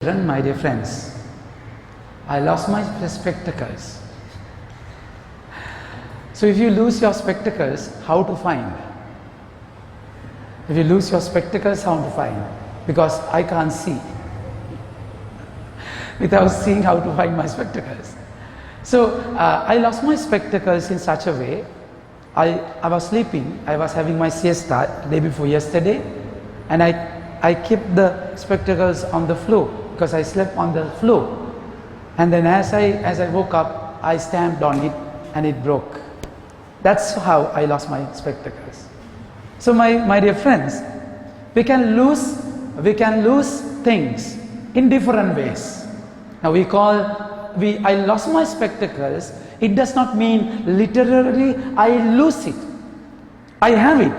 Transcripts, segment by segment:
My dear friends, I lost my spectacles. So if you lose your spectacles, how to find? If you lose your spectacles, how to find? Because I can't see. Without seeing, how to find my spectacles? So I lost my spectacles in such a way. I was sleeping, I was having my siesta day before yesterday, and I kept the spectacles on the floor because I slept on the floor. And then as I woke up, I stamped on it and it broke. That's how I lost my spectacles. So my dear friends, we can lose things in different ways. Now I lost my spectacles. It does not mean literally I lose it. I have it,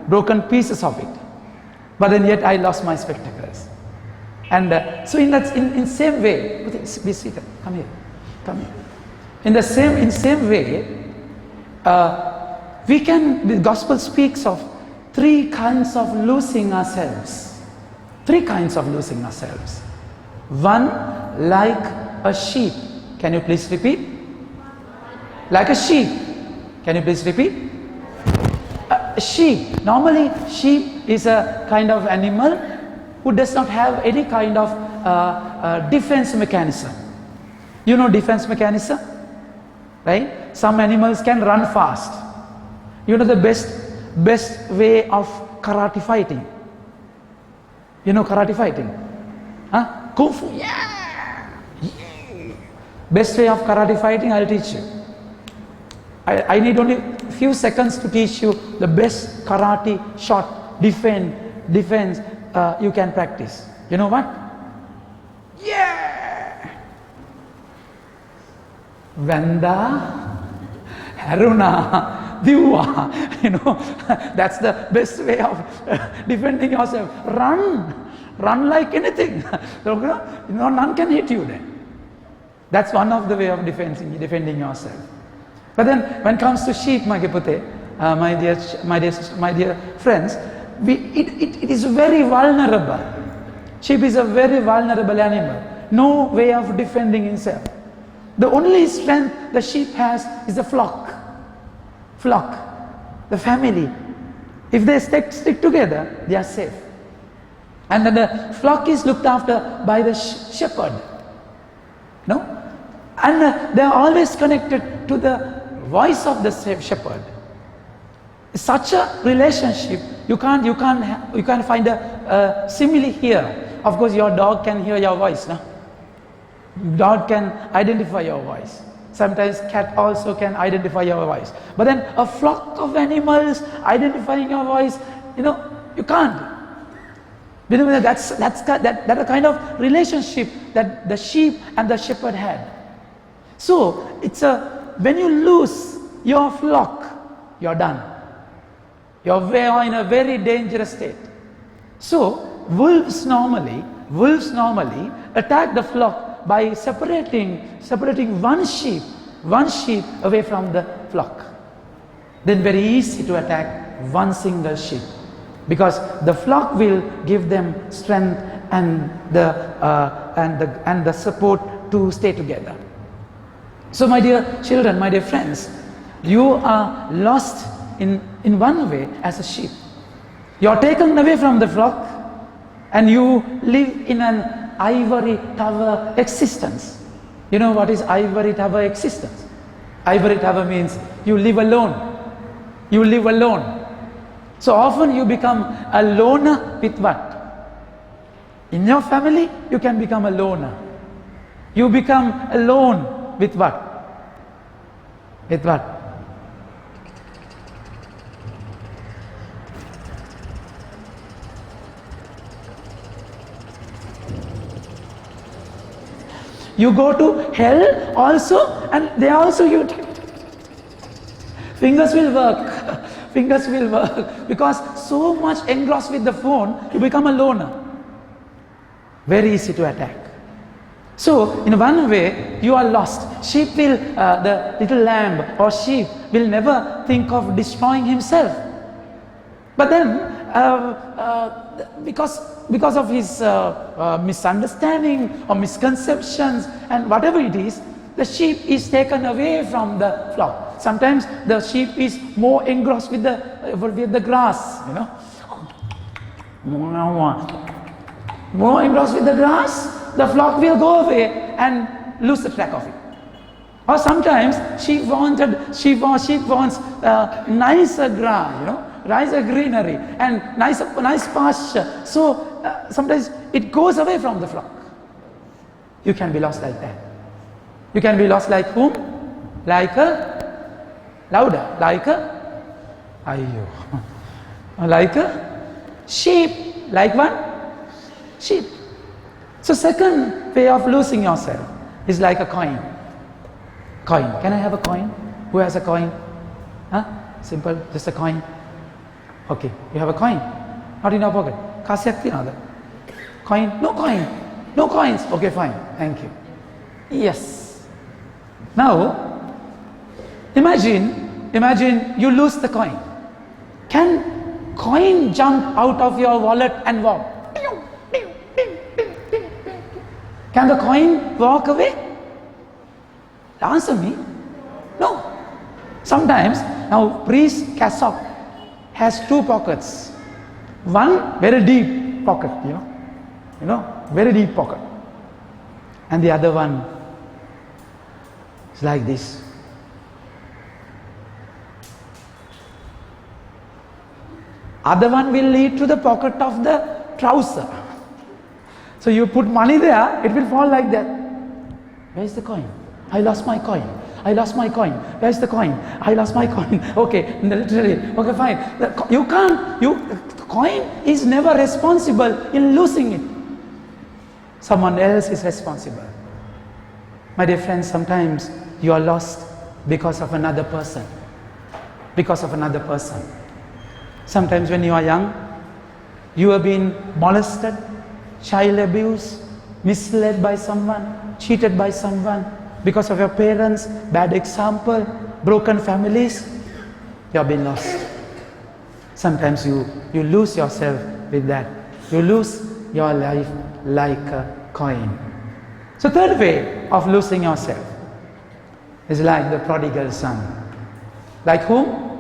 broken pieces of it, but then yet I lost my spectacles. And so in same way, be seated. Come here. In same way, the gospel speaks of three kinds of losing ourselves. One, like a sheep. Can you please repeat? Like a sheep. Can you please repeat? Sheep. Normally, sheep is a kind of animal who does not have any kind of defense mechanism. You know defense mechanism? Right? Some animals can run fast. You know the best way of karate fighting? You know karate fighting? Huh? Kung Fu, yeah! Best way of karate fighting, I'll teach you. I need only a few seconds to teach you the best karate shot, defense you can practice. You know what? Yeah! Vanda, Haruna, Diwa. You know, that's the best way of defending yourself. Run like anything. None can hit you then. That's one of the way of defending yourself. But then when it comes to sheep, my dear friends, it is very vulnerable. Sheep is a very vulnerable animal. No way of defending himself. The only strength the sheep has is the flock, the family. If they stick together, they are safe. And then the flock is looked after by the shepherd. No? And they are always connected to the voice of the shepherd. Such a relationship, you can't find a simile here. Of course, your dog can hear your voice, no? Dog can identify your voice. Sometimes cat also can identify your voice. But then a flock of animals identifying your voice, you can't. That's a kind of relationship that the sheep and the shepherd had. So when you lose your flock, you're done. You're in a very dangerous state. So wolves normally attack the flock by separating one sheep away from the flock. Then very easy to attack one single sheep, because the flock will give them strength and the support to stay together. So my dear children, my dear friends, you are lost in one way as a sheep. You are taken away from the flock and you live in an ivory tower existence. You know what is ivory tower existence? Ivory tower means you live alone. So often you become a loner with what? In your family, you can become a loner. You become alone with what? With what? You go to hell also, and there also fingers will work because so much engrossed with the phone, you become a loner. Very easy to attack. So in one way, you are lost. Sheep the little lamb or sheep will never think of destroying himself. But then, because because of his misunderstanding or misconceptions and whatever it is, the sheep is taken away from the flock. Sometimes the sheep is more engrossed with the grass, you know. More engrossed with the grass, the flock will go away and lose the track of it. Or sometimes sheep wants nicer grass, you know, nicer greenery and nice pasture. So sometimes it goes away from the flock. You can be lost like that. You can be lost like whom? Like a louder, like a like a sheep. Like what? Sheep. So second way of losing yourself is like a coin. Coin. Can I have a coin? Who has a coin? Huh? Simple, just a coin. Okay, you have a coin. Not in your pocket. Kasyak tinada. Coin? No coin. No coins. Okay, fine. Thank you. Yes. Now, imagine you lose the coin. Can coin jump out of your wallet and walk? Can the coin walk away? Answer me. No. Sometimes, now priest cassock has two pockets. One very deep pocket, you know, very deep pocket. And the other one is like this. Other one will lead to the pocket of the trouser. So you put money there, it will fall like that. Where is the coin? I lost my coin. I lost my coin. Where is the coin? I lost my coin. Okay, literally. Okay, fine. The coin is never responsible in losing it. Someone else is responsible. My dear friends, sometimes you are lost because of another person. Because of another person. Sometimes when you are young, you have been molested, child abuse, misled by someone, cheated by someone, because of your parents, bad example, broken families, you have been lost. Sometimes you lose yourself with that. You lose your life like a coin. So third way of losing yourself is like the prodigal son. Like whom?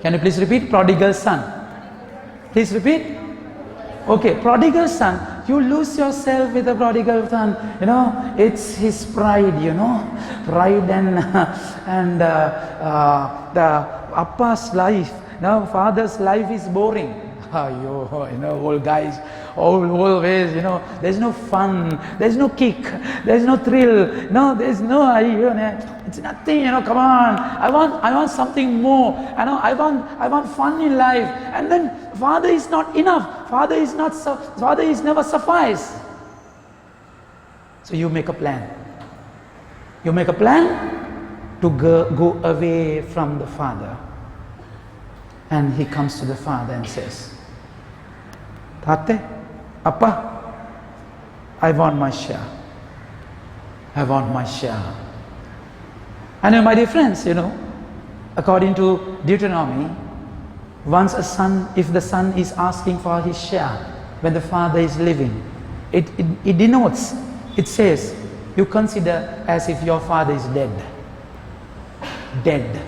Can you please repeat? Prodigal son. Please repeat. Okay, prodigal son. You lose yourself with the prodigal son. You know, it's his pride. You know, pride and the appa's life. Now, father's life is boring. You know, old guys, always, you know, there's no fun, there's no kick, there's no thrill, no, there's no, it's nothing, you know, come on, I want something more, you know, I want fun in life, and then father is not enough, father is never suffice. So you make a plan. You make a plan to go away from the father. And he comes to the father and says, Tate, Appa, I want my share. I want my share. And my dear friends, you know, according to Deuteronomy, once a son, if the son is asking for his share when the father is living, it denotes, it says, you consider as if your father is dead. Dead.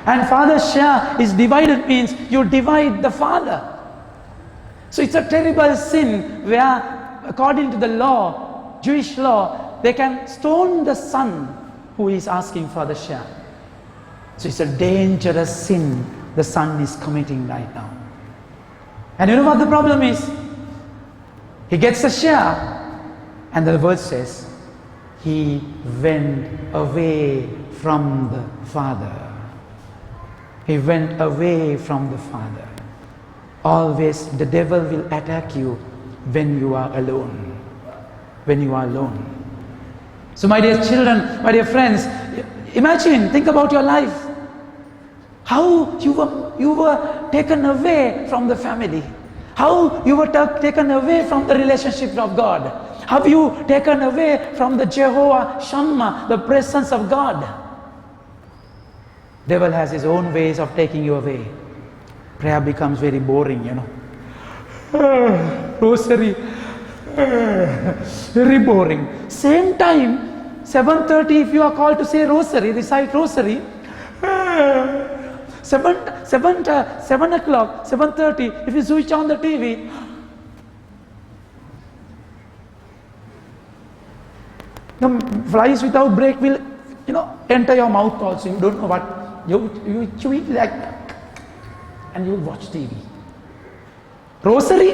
And father's share is divided, means you divide the father. So it's a terrible sin where, according to the law, Jewish law, they can stone the son who is asking for the share. So it's a dangerous sin the son is committing right now. And you know what the problem is? He gets a share, and the word says, he went away from the father. He went away from the father. Always the devil will attack you when you are alone. When you are alone. So my dear children, my dear friends, imagine, think about your life. How you were taken away from the family. How you were taken away from the relationship of God. Have you taken away from the Jehovah Shammah, the presence of God? Devil has his own ways of taking you away. Prayer becomes very boring, you know. Rosary, very boring. Same time, 7:30, if you are called to say rosary, recite rosary, 7 o'clock, 7:30, if you switch on the TV, the flies without break will, enter your mouth also. You don't know what, you chew it like that, and you watch TV. Rosary,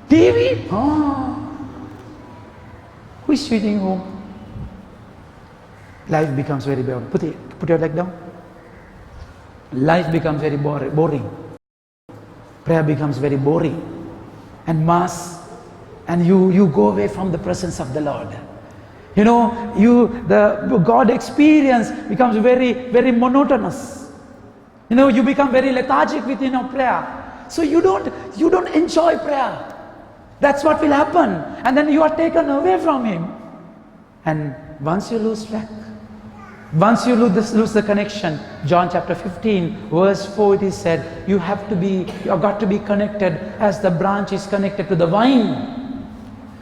TV, who is switching home? Life becomes very boring. Put your leg down. Life becomes very boring. Prayer becomes very boring. And mass, and you go away from the presence of the Lord. The God experience becomes very, very monotonous. You become very lethargic within your prayer. So you don't enjoy prayer. That's what will happen. And then you are taken away from Him. And once you lose track, once you lose the connection, John chapter 15, verse 4, it is said, you have got to be connected as the branch is connected to the vine.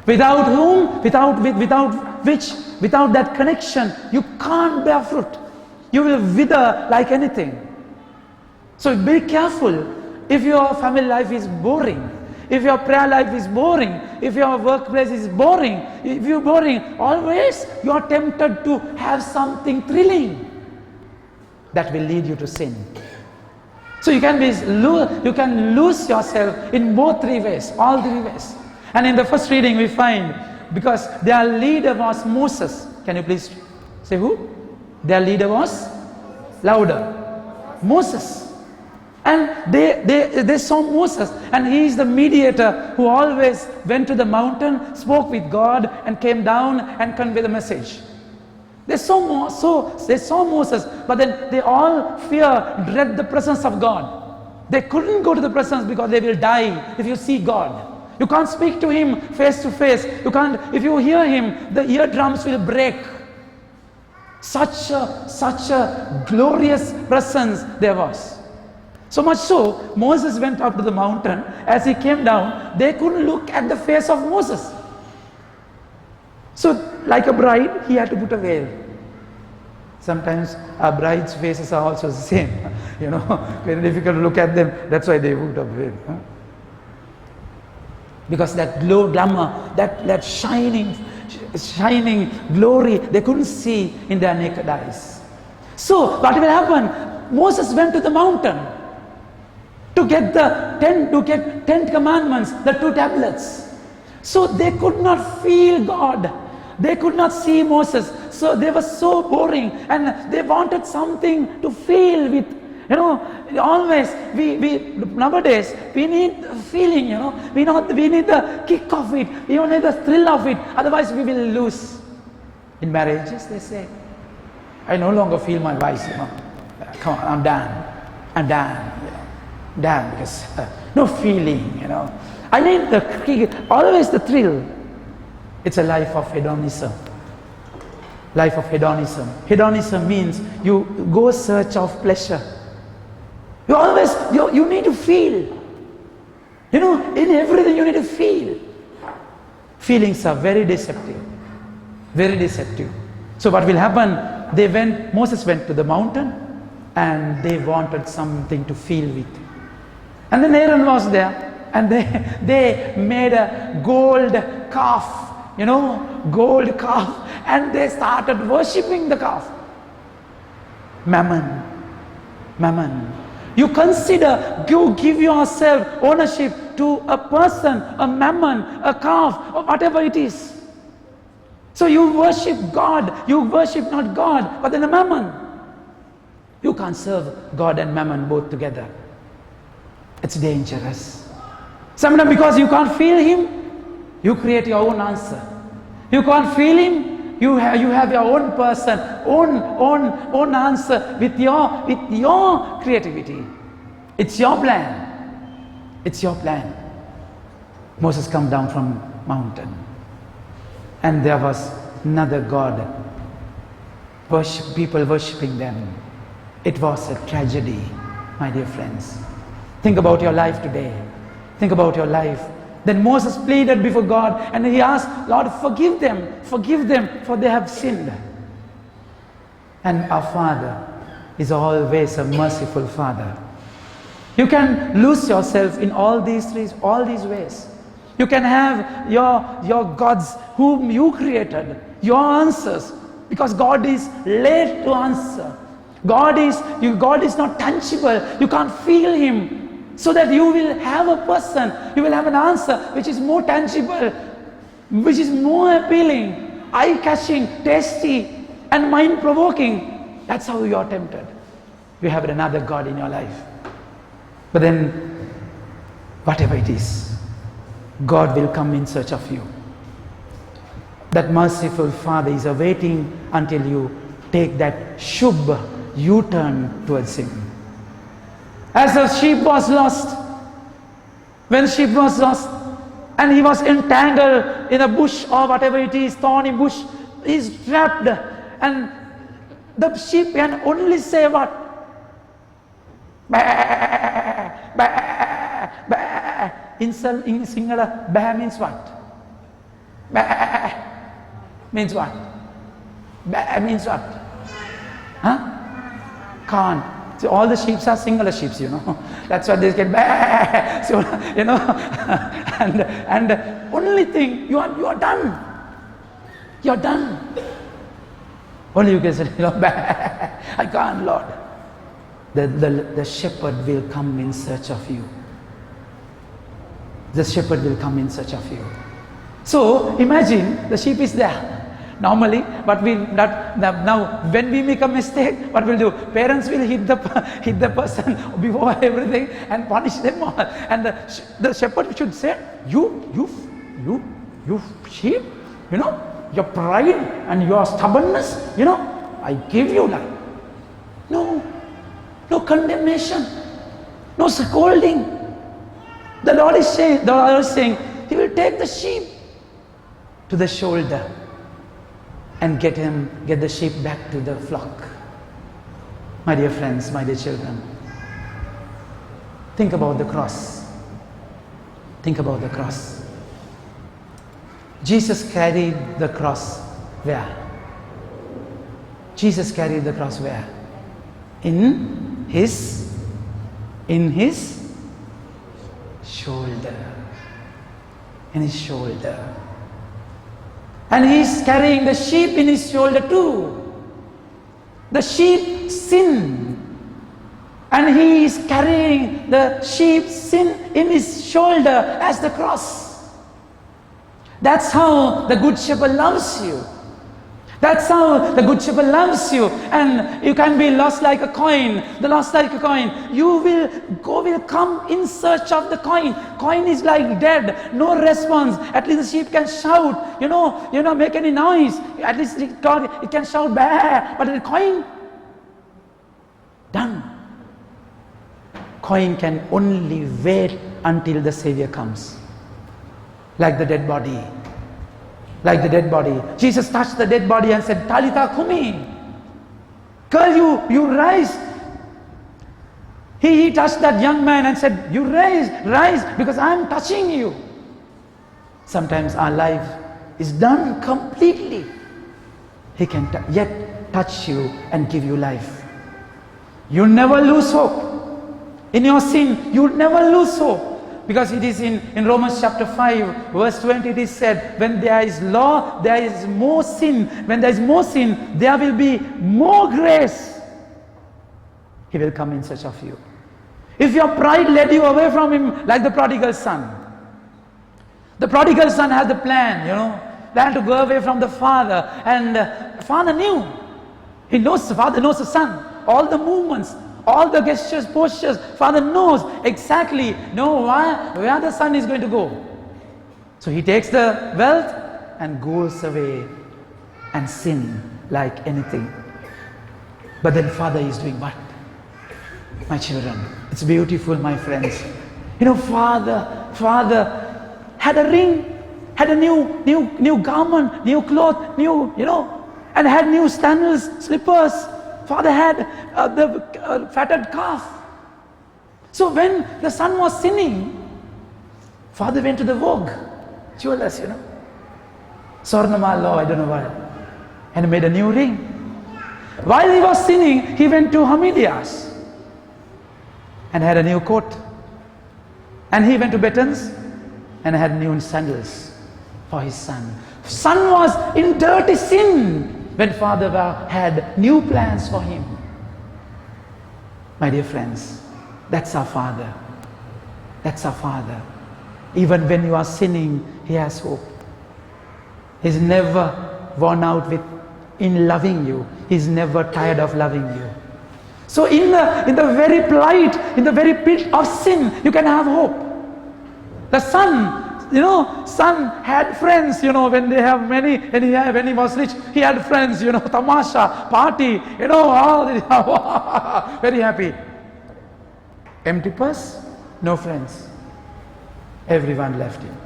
Without that connection, you can't bear fruit. You will wither like anything. So be careful. If your family life is boring, if your prayer life is boring, if your workplace is boring, if you're boring, always you are tempted to have something thrilling that will lead you to sin. So you can lose yourself in all three ways. And in the first reading we find, because their leader was Moses. Can you please say who? Their leader was? Louder. Moses. And they saw Moses, and he is the mediator who always went to the mountain, spoke with God, and came down and conveyed the message. They saw Moses, but then they all dread the presence of God. They couldn't go to the presence because they will die if you see God. You can't speak to Him face to face. You can't. If you hear Him, the eardrums will break. Such a glorious presence there was. So much so, Moses went up to the mountain. As he came down, they couldn't look at the face of Moses. So, like a bride, he had to put a veil. Sometimes our brides' faces are also the same. Very difficult to look at them. That's why they put a veil. Because that glamour, that shining glory, they couldn't see in their naked eyes. So, what will happen? Moses went to the mountain to get the 10 commandments, the 2 tablets. So they could not feel God. They could not see Moses. So they were so boring, and they wanted something to feel with. Always nowadays we need feeling. We need the kick of it. We need the thrill of it. Otherwise we will lose. In marriages they say, I no longer feel my wife. Come on, I'm done. Damn, because no feeling, I need always the thrill. It's a life of hedonism. Life of hedonism. Hedonism means you go search of pleasure. You need to feel. In everything you need to feel. Feelings are very deceptive. Very deceptive. So what will happen? Moses went to the mountain, and they wanted something to feel with. And then Aaron was there, and they made a gold calf, gold calf, and they started worshipping the calf. Mammon. You give yourself ownership to a person, a mammon, a calf, or whatever it is. So you worship God, you worship not God, but then a mammon. You can't serve God and mammon both together. It's dangerous. Sometimes because you can't feel Him, you create your own answer. You can't feel Him, you have your own person, own answer with your creativity. It's your plan. Moses come down from mountain, and there was another god. People worshipping them. It was a tragedy, my dear friends. Think about your life today. Think about your life. Then Moses pleaded before God and he asked, Lord, forgive them, for they have sinned. And our Father is always a merciful Father. You can lose yourself in all these ways. You can have your gods whom you created, your answers, because God is late to answer. God is not tangible. You can't feel Him. So that you will have a person, you will have an answer which is more tangible, which is more appealing, eye-catching, tasty, and mind-provoking. That's how you are tempted. You have another God in your life. But then, whatever it is, God will come in search of you. That merciful Father is awaiting until you take that shubh U-turn towards Him. As the sheep was lost, when sheep was lost and he was entangled in a bush or whatever it is, thorny bush, he's trapped, and the sheep can only say what? Bah, bah, bah. In Sinhala, bah means what? Bah means what? Bah means what? Huh? Can't. So all the sheep are singular sheep, That's why they get bah. So, and only thing, you are done. You're done. Only you can say, bah, I can't, Lord. The shepherd will come in search of you. The shepherd will come in search of you. So imagine the sheep is there. Normally, but now when we make a mistake, what we'll do? Parents will hit the person before everything and punish them all. And the shepherd should say, you sheep, your pride and your stubbornness, I give you that. No condemnation, no scolding. The Lord is saying, He will take the sheep to the shoulder and get the sheep back to the flock. My dear friends, my dear children, think about the cross. Think about the cross. Jesus carried the cross where? Jesus carried the cross where? In his shoulder. In his shoulder. And he's carrying the sheep in his shoulder too. The sheep sin. And he is carrying the sheep's sin in his shoulder as the cross. That's how the Good Shepherd loves you. That's how the Good Shepherd loves you. And you can be lost like a coin. The lost like a coin. You will come in search of the coin. Coin is like dead. No response. At least the sheep can shout. Make any noise. At least it can shout bah. But the coin, done. Coin can only wait until the Savior comes. Like the dead body. Like the dead body. Jesus touched the dead body and said, Talitha Kumi. Girl, you rise. He touched that young man and said, you rise because I am touching you. Sometimes our life is done completely. He can yet touch you and give you life. You never lose hope. In your sin, you never lose hope. Because it is in Romans chapter 5, verse 20, it is said, when there is law, there is more sin. When there is more sin, there will be more grace. He will come in search of you. If your pride led you away from Him, like the prodigal son. The prodigal son had the plan, plan to go away from the father. And father knew. The father knows the son. All the movements, all the gestures, postures, Father knows exactly where the son is going to go. So he takes the wealth and goes away and sin like anything. But then Father is doing what? My children, it's beautiful, my friends. Father had a ring, had a new garment, new cloth, and had new sandals, slippers. Father had the fatted calf. So when the son was sinning, Father went to the Vogue, jewelers, Swarnamal law, I don't know what, and made a new ring. While he was sinning, he went to Hamidias and had a new coat. And he went to Betton's and had new sandals for his son. Son was in dirty sin when father had new plans for him. My dear friends, that's our Father. That's our Father. Even when you are sinning, He has hope. He's never worn out in loving you. He's never tired of loving you. So in the very plight, in the very pit of sin, you can have hope. The son had friends, when they have many, and when he was rich, he had friends, tamasha, party, all very happy. Empty purse, no friends. Everyone left him.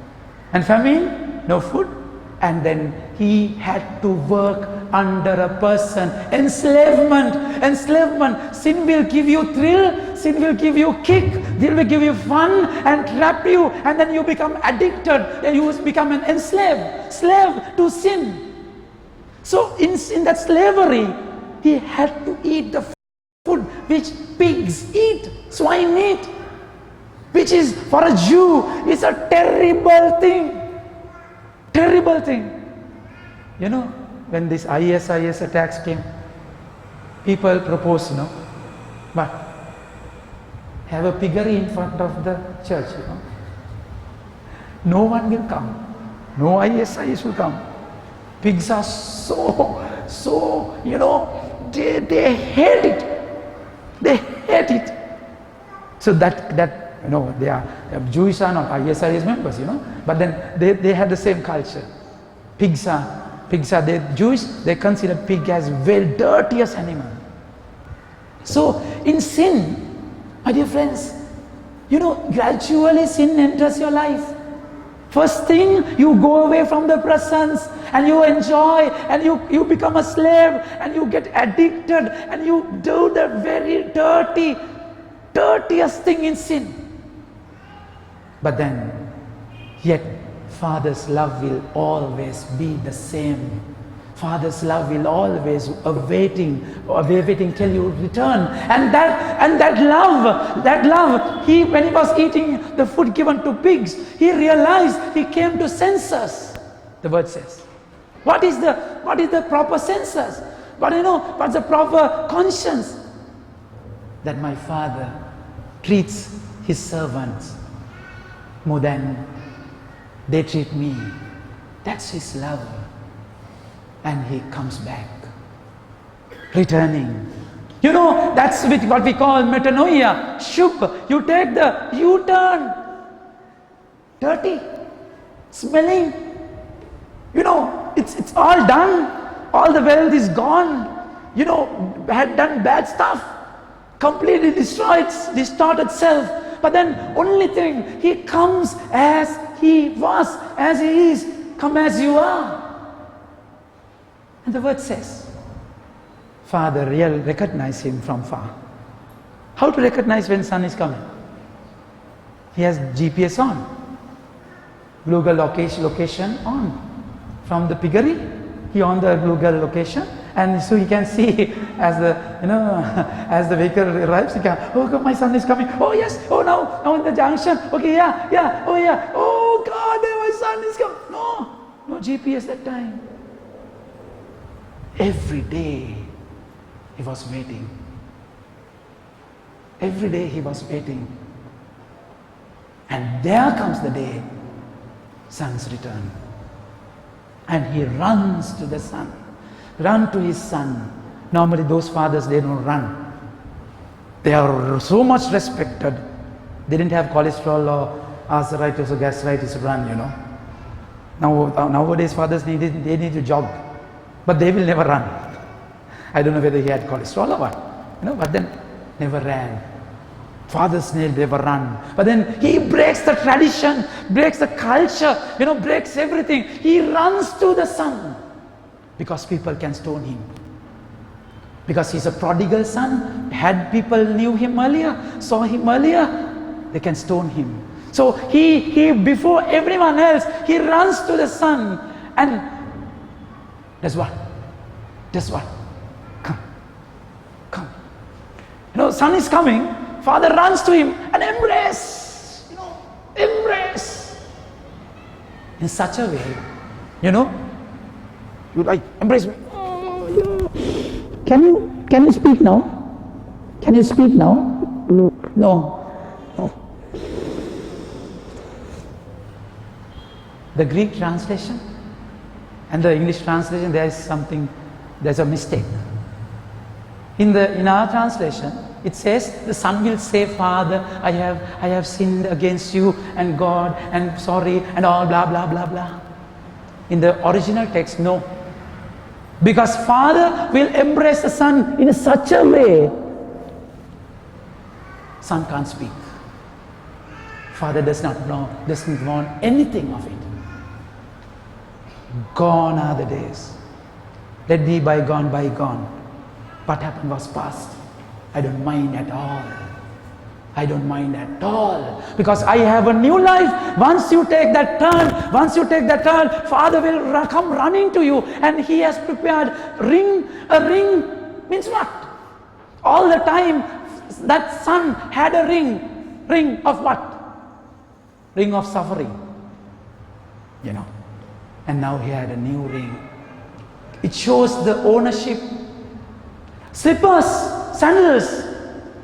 And famine, no food. And then he had to work under a person. Enslavement. Sin will give you thrill, sin will give you kick, it will give you fun and trap you, and then you become addicted, and you become an slave to sin. So in that slavery, he had to eat the food which pigs eat, swine eat, which is for a Jew is a terrible thing. Terrible thing. When this IS attacks came, people proposed, but have a piggery in front of the church, No one will come. No IS will come. Pigs are so, they hate it. They hate it. So that they are Jewish are not ISIS members, but then they have the same culture. Pigs are they Jewish, they consider pig as very dirtiest animal. So in sin, my dear friends, gradually sin enters your life. First thing, you go away from the presence and you enjoy and you become a slave and you get addicted and you do the very dirtiest thing in sin. But then, yet, Father's love will always be the same. Father's love will always awaiting till you return. And that love, when he was eating the food given to pigs, he realized, he came to senses. The word says, what is the proper senses? But what's the proper conscience? That my Father treats his servants more than they treat me. That's his love. And he comes back, returning. That's what we call metanoia, shuk. You take the U-turn. Dirty, smelling. It's all done. All the wealth is gone. Had done bad stuff. Completely distorted self. But then only thing, he comes as he was, as he is. Come as you are. And the word says, Father recognize him from far. How to recognize when son is coming? He has GPS on. Google location on. From the piggery, he on the Google location. And so he can see as the vehicle arrives, he can, oh, my son is coming. Oh yes, oh now in the junction. Okay, yeah, oh yeah. Oh God, my son is coming. No GPS that time. Every day he was waiting. Every day he was waiting. And there comes the day, son's return. And he runs to the son. Run to his son. Normally those fathers, they don't run. They are so much respected. They didn't have cholesterol or arthritis or gastritis to run, Nowadays fathers, they need to jog. But they will never run. I don't know whether he had cholesterol or what. But then never ran. Father's nail never run. But then he breaks the tradition, breaks the culture, breaks everything. He runs to the son. Because people can stone him. Because he's a prodigal son. Had people knew him earlier, saw him earlier, they can stone him. So he before everyone else, he runs to the son and does what? Does what? Come. Come. Son is coming. Father runs to him and embrace. Embrace. In such a way, you like, embrace me. Oh, yeah. Can you speak now? Can you speak now? No. No. The Greek translation and the English translation, there's a mistake. In our translation, it says the son will say, Father, I have sinned against you and God and sorry and all blah blah blah blah. In the original text, no. Because Father will embrace the son in such a way, son can't speak. Father doesn't want anything of it. Gone are the days. Let be bygone, bygone. What happened was past. I don't mind at all. I don't mind at all. Because I have a new life. Once you take that turn, Father will come running to you. And He has prepared a ring means what? All the time that son had a ring. Ring of what? Ring of suffering. And now he had a new ring. It shows the ownership. Slippers, sandals.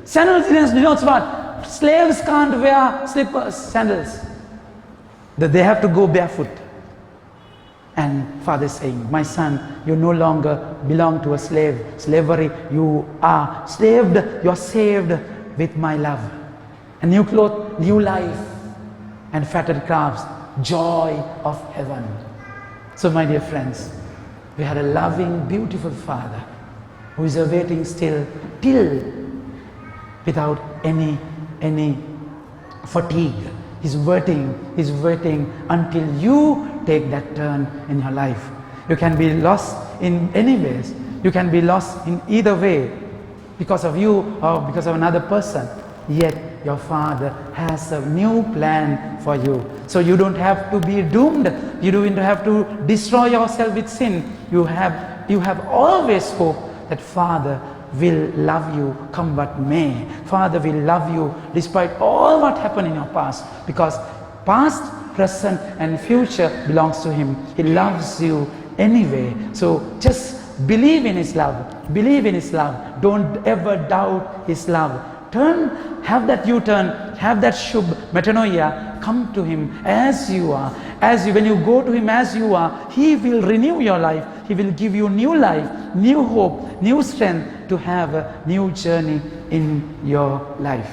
Sandals denotes what? Slaves can't wear slippers, sandals. They have to go barefoot. And Father is saying, my son, you no longer belong to a slavery. You are slaved, you are saved with my love. A new cloth, new life, and fatted calves, joy of heaven. So my dear friends, we had a loving, beautiful Father who is awaiting still till without any fatigue. He's waiting until you take that turn in your life. You can be lost in any ways. You can be lost in either way because of you or because of another person. Yet your Father has a new plan for you. So you don't have to be doomed. You don't have to destroy yourself with sin. You have always hope that Father will love you come what may. Father will love you despite all what happened in your past, because past, present and future belongs to Him. He loves you anyway. So just believe in His love. Believe in His love. Don't ever doubt His love. Have that U-turn, have that shub, metanoia, come to Him as you are. When you go to Him as you are, He will renew your life. He will give you new life, new hope, new strength to have a new journey in your life.